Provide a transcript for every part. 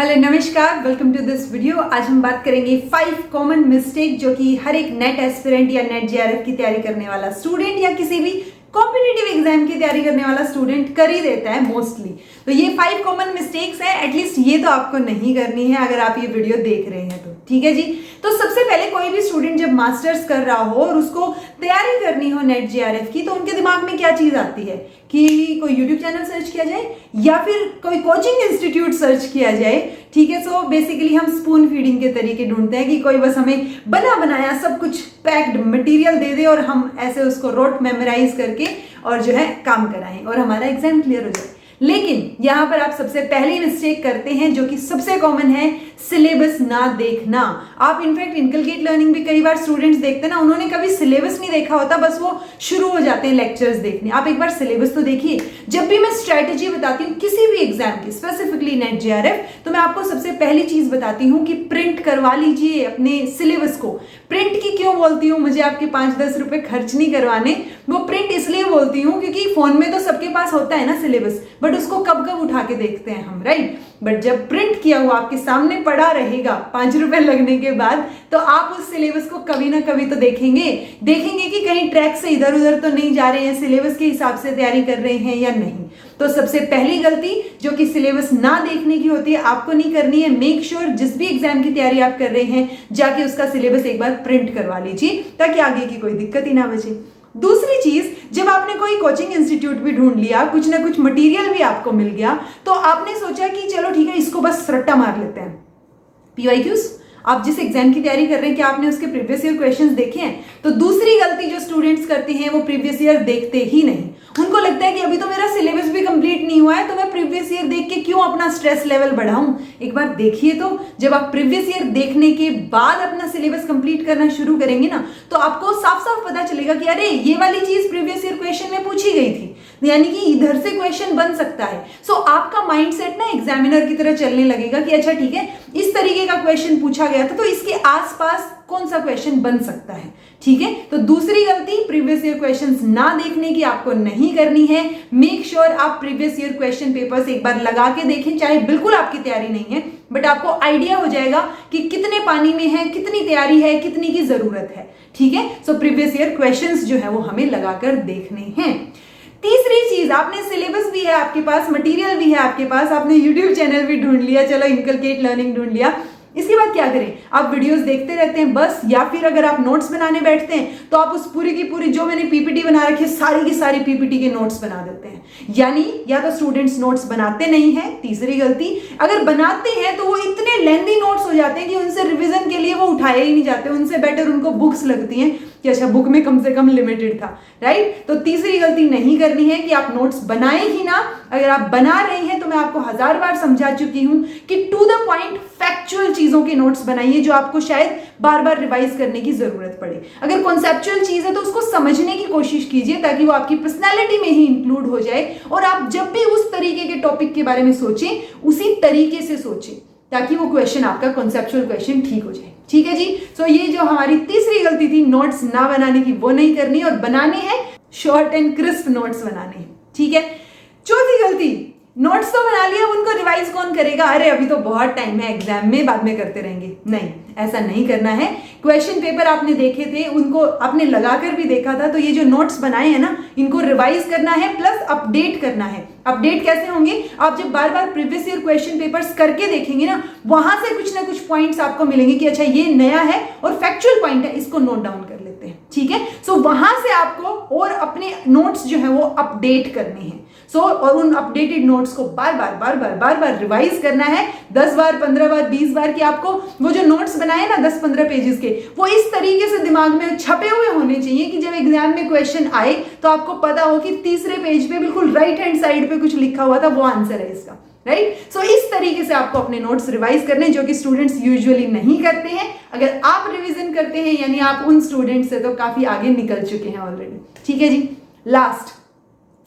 Hello नमस्कार, welcome to this video. आज हम बात करेंगे 5 कॉमन मिस्टेक जो कि हर एक नेट एस्पिरेंट या नेट जेआरएफ की तैयारी करने वाला स्टूडेंट या किसी भी कॉम्पिटिटिव एग्जाम की तैयारी करने वाला स्टूडेंट कर ही देता है मोस्टली। तो ये 5 कॉमन मिस्टेक्स हैं, एटलीस्ट ये तो आपको नहीं करनी है अगर आप ये वीडियो देख रहे हैं तो। ठीक है जी। तो सबसे पहले कोई भी स्टूडेंट जब मास्टर्स कर रहा हो और उसको तैयारी करनी हो नेट जेआरएफ की, तो उनके दिमाग में क्या चीज आती है कि कोई यूट्यूब चैनल सर्च किया जाए या फिर कोई कोचिंग इंस्टीट्यूट सर्च किया जाए। ठीक है। सो बेसिकली हम स्पून फीडिंग के तरीके ढूंढते हैं कि कोई बस हमें बना बनाया सब कुछ पैक्ड मटेरियल दे दे और हम ऐसे उसको रोट मेमोराइज करके और जो है काम कराएं और हमारा एग्जाम क्लियर हो जाए। लेकिन यहां पर आप सबसे पहली मिस्टेक करते हैं जो कि सबसे कॉमन है, सिलेबस ना देखना। आप इनफैक्ट इनकलकेट लर्निंग भी कई बार स्टूडेंट्स देखते हैं ना, उन्होंने कभी सिलेबस नहीं देखा होता, बस वो शुरू हो जाते हैं लेक्चर्स देखने। आप एक बार सिलेबस तो देखिए। जब भी मैं स्ट्रेटेजी बताती हूँ किसी भी एग्जाम की, स्पेसिफिकली नेट जेआरएफ, तो मैं आपको सबसे पहली चीज बताती हूँ कि प्रिंट करवा लीजिए अपने सिलेबस को। प्रिंट की क्यों बोलती हूँ, मुझे आपके 5-10 रुपए खर्च नहीं करवाने। वो प्रिंट इसलिए बोलती हूँ क्योंकि फोन में तो सबके पास होता है ना सिलेबस, बट उसको कब कब उठा के देखते हैं हम, राइट। बट जब प्रिंट किया हुआ आपके सामने पड़ा रहेगा 5 रुपए लगने के बाद, तो आप उस सिलेबस को कभी ना कभी तो देखेंगे कि कहीं ट्रैक से इधर उधर तो नहीं जा रहे हैं, सिलेबस के हिसाब से तैयारी कर रहे हैं या नहीं। तो सबसे पहली गलती जो कि सिलेबस ना देखने की होती है, आपको नहीं करनी है। मेक श्योर जिस भी एग्जाम की तैयारी आप कर रहे हैं जाके उसका सिलेबस एक बार प्रिंट करवा लीजिए ताकि आगे की कोई दिक्कत ही ना बचे। दूसरी चीज, जब आपने कोई कोचिंग इंस्टीट्यूट भी ढूंढ लिया, कुछ ना कुछ मटेरियल भी आपको मिल गया, तो आपने सोचा कि चलो ठीक है इसको बस रट्टा मार लेते हैं। पीवाईक्यूज, आप जिस एग्जाम की तैयारी कर रहे हैं क्या आपने उसके प्रीवियस ईयर क्वेश्चंस देखे हैं? तो दूसरी गलती जो स्टूडेंट्स करते हैं वो प्रीवियस ईयर देखते ही नहीं। उनको लगता है कि अभी तो मेरा सिलेबस भी कंप्लीट नहीं हुआ है, तो मैं प्रीवियस ईयर देख के क्यों अपना स्ट्रेस लेवल बढ़ाऊं। एक बार देखिए तो, जब आप प्रीवियस ईयर देखने के बाद अपना सिलेबस कंप्लीट करना शुरू करेंगे ना, तो आपको साफ साफ पता चलेगा कि अरे ये वाली चीज प्रीवियस ईयर क्वेश्चन में पूछी गई थी, यानी कि इधर से क्वेश्चन बन सकता है। सो आपका माइंडसेट ना एग्जामिनर की तरह चलने लगेगा कि अच्छा ठीक है इस तरीके का क्वेश्चन पूछा गया था, तो इसके आसपास कौन सा क्वेश्चन बन सकता है। ठीक है। तो दूसरी गलती, प्रीवियस ईयर क्वेश्चंस ना देखने की आपको नहीं करनी है। मेक श्योर आप प्रीवियस ईयर क्वेश्चन पेपर्स एक बार लगा के देखें, चाहे बिल्कुल आपकी तैयारी नहीं है, बट आपको आइडिया हो जाएगा कि कितने पानी में है, कितनी तैयारी है, कितनी की जरूरत है। ठीक है। सो प्रीवियस ईयर क्वेश्चंस जो है वो हमें लगाकर देखने हैं। तीसरी चीज, आपने सिलेबस भी है आपके पास, मटेरियल भी है आपके पास, आपने यूट्यूब चैनल भी ढूंढ लिया, चलो इनकलकेट लर्निंग ढूंढ लिया, इसके बाद क्या करें? आप वीडियोस देखते रहते हैं बस, या फिर अगर आप नोट्स बनाने बैठते हैं तो आप उस पूरी की पूरी जो मैंने पीपीटी बना रखी है सारी की सारी पीपीटी के नोट्स बना देते हैं। यानी या तो स्टूडेंट्स नोट्स बनाते नहीं है, तीसरी गलती, अगर बनाते हैं तो वो इतने लेंथी नोट्स हो जाते हैं कि उनसे रिवीजन के लिए वो उठाए ही नहीं जाते। उनसे बेटर उनको बुक्स लगती हैं कि अच्छा बुक में कम से कम लिमिटेड था, राइट। तो तीसरी गलती नहीं करनी है कि आप नोट्स बनाए ही ना। अगर आप बना रहे हैं तो मैं आपको 1000 बार समझा चुकी हूं कि टू द पॉइंट फैक्चुअल चीजों के नोट्स बनाइए जो आपको शायद बार बार रिवाइज करने की जरूरत पड़े। अगर कॉन्सेप्चुअल चीज है तो उसको समझने की कोशिश कीजिए ताकि वो आपकी पर्सनैलिटी में ही इंक्लूड हो जाए और आप जब भी उस तरीके के टॉपिक के बारे में सोचें उसी तरीके से सोचें ताकि वो क्वेश्चन आपका कॉन्सेप्चुअल क्वेश्चन ठीक हो जाए। ठीक है जी। सो ये जो हमारी तीसरी गलती थी नोट्स ना बनाने की, वो नहीं करनी और बनाने हैं शॉर्ट एंड क्रिस्प नोट्स बनाने हैं। ठीक है। चौथी गलती, नोट्स तो बना लिया, उनको रिवाइज कौन करेगा, अरे अभी तो बहुत टाइम है एग्जाम में, बाद में करते रहेंगे। नहीं, ऐसा नहीं करना है। क्वेश्चन पेपर आपने देखे थे, उनको आपने लगाकर भी देखा था, तो ये जो नोट्स बनाए हैं ना इनको रिवाइज करना है प्लस अपडेट करना है। अपडेट कैसे होंगे? आप जब बार बार प्रीवियस ईयर क्वेश्चन पेपर्स करके देखेंगे ना, वहां से कुछ ना कुछ पॉइंट्स आपको मिलेंगे कि अच्छा ये नया है और फैक्चुअल पॉइंट है, इसको नोट डाउन कर लेते हैं। ठीक है। सो वहां से आपको और अपने नोट्स जो है वो अपडेट करने हैं। और उन अपडेटेड नोट्स को बार बार रिवाइज करना है 10 बार, 15 बार, 20 बार, कि आपको वो जो नोट्स बनाए ना 10-15 पेजेस के, वो इस तरीके से दिमाग में छपे हुए होने चाहिए कि जब एग्जाम में क्वेश्चन आए तो आपको पता हो कि तीसरे पेज पे बिल्कुल राइट हैंड साइड पे कुछ लिखा हुआ था, वो आंसर है इसका, राइट। सो इस तरीके से आपको अपने नोट्स रिवाइज करने, जो कि स्टूडेंट्स यूजुअली नहीं करते हैं। अगर आप रिवीजन करते हैं यानी आप उन स्टूडेंट्स से तो काफी आगे निकल चुके हैं ऑलरेडी। ठीक है जी। Last,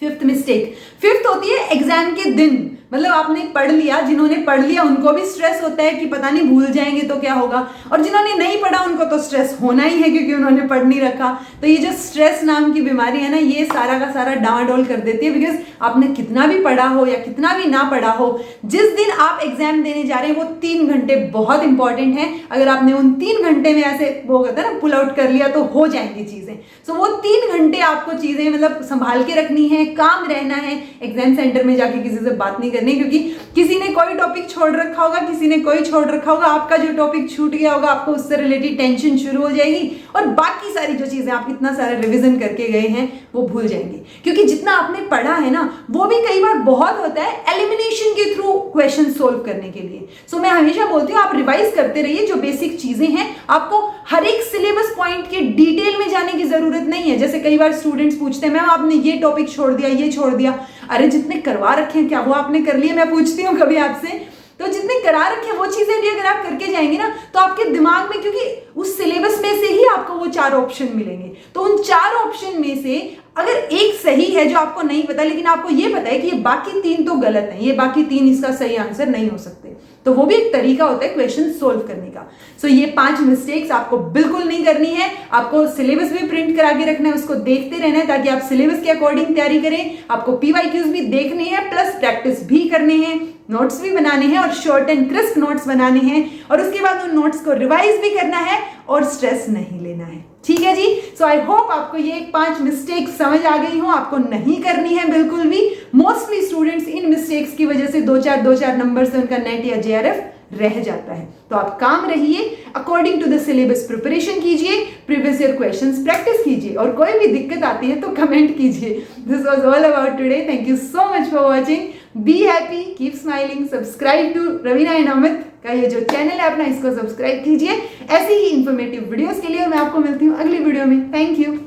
fifth mistake. फिफ्थ होती है एग्जाम के दिन, मतलब आपने पढ़ लिया, जिन्होंने पढ़ लिया उनको भी स्ट्रेस होता है कि पता नहीं भूल जाएंगे तो क्या होगा, और जिन्होंने नहीं पढ़ा उनको तो स्ट्रेस होना ही है क्योंकि उन्होंने पढ़ नहीं रखा। तो ये जो स्ट्रेस नाम की बीमारी है ना, ये सारा का सारा डामाडोल कर देती है। बिकॉज आपने कितना भी पढ़ा हो या कितना भी ना पढ़ा हो, जिस दिन आप एग्जाम देने जा रहे हैं वो 3 घंटे बहुत इंपॉर्टेंट है। अगर आपने उन 3 घंटे में ऐसे वो कहता है ना पुल आउट कर लिया तो हो जाएंगी चीजें। सो वो 3 घंटे आपको चीजें मतलब संभाल के रखनी है, काम रहना है, एग्जाम सेंटर में जाके किसी से बात नहीं करनी, क्योंकि किसी ने कोई टॉपिक छोड़ रखा होगा, किसी ने कोई छोड़ रखा होगा, आपका जो टॉपिक छूट गया होगा आपको उससे रिलेटेड टेंशन शुरू हो जाएगी और बाकी सारी जो चीजें आप इतना सारा रिवीजन करके गए हैं वो भूल जाएंगे। क्योंकि जितना आपने पढ़ा है ना वो भी कई बार बहुत होता है एलिमिनेशन के थ्रू क्वेश्चन सोल्व करने के लिए। सो मैं हमेशा बोलती हूँ आप रिवाइज करते रहिए, जो बेसिक चीजें हैं आपको हर एक सिलेबस पॉइंट के डिटेल में जाने की जरूरत नहीं है। जैसे कई बार स्टूडेंट्स पूछते हैं मैम आपने ये टॉपिक छोड़ दिया, ये छोड़ दिया। अरे जितने करवा रखे हैं क्या वो आपने कर लिए? मैं पूछती हूँ कभी आपसे, तो जितने करा रखे हैं वो चीजें भी अगर आप करके जाएंगे ना तो आपके दिमाग में, क्योंकि उस सिलेबस में से ही आपको वो 4 ऑप्शन मिलेंगे, तो उन 4 ऑप्शन में से अगर एक सही है जो आपको नहीं पता, लेकिन आपको ये पता है कि ये बाकी 3 तो गलत है, ये बाकी 3 इसका सही आंसर नहीं हो सकते, तो वो भी एक तरीका होता है क्वेश्चन सोल्व करने का। सो ये 5 मिस्टेक्स आपको बिल्कुल नहीं करनी है। आपको सिलेबस भी प्रिंट करा के रखना है, उसको देखते रहना है ताकि आप सिलेबस के अकॉर्डिंग तैयारी करें। आपको PYQs भी देखने हैं, प्लस प्रैक्टिस भी करने हैं, नोट्स भी बनाने हैं और शॉर्ट एंड क्रिस्प नोट्स बनाने हैं, और उसके बाद उन नोट्स को रिवाइज भी करना है और स्ट्रेस नहीं लेना है। ठीक है जी। सो आई होप आपको ये 5 मिस्टेक समझ आ गई हो, आपको नहीं करनी है बिल्कुल भी। मोस्टली स्टूडेंट्स इन मिस्टेक्स की वजह से 2-4 नंबर से उनका नेट या JRF रह जाता है। तो आप काम रहिए, according to the syllabus preparation कीजिए, प्रीवियस ईयर क्वेश्चंस प्रैक्टिस कीजिए, और कोई भी दिक्कत आती है तो कमेंट कीजिए। This was all about today. Thank you so much for watching. Be happy, keep smiling, subscribe to Raveena and Amit का ये जो चैनल है अपना, इसको सब्सक्राइब कीजिए ऐसी ही इंफॉर्मेटिव वीडियोस के लिए। मैं आपको मिलती हूँ अगली वीडियो में। Thank you.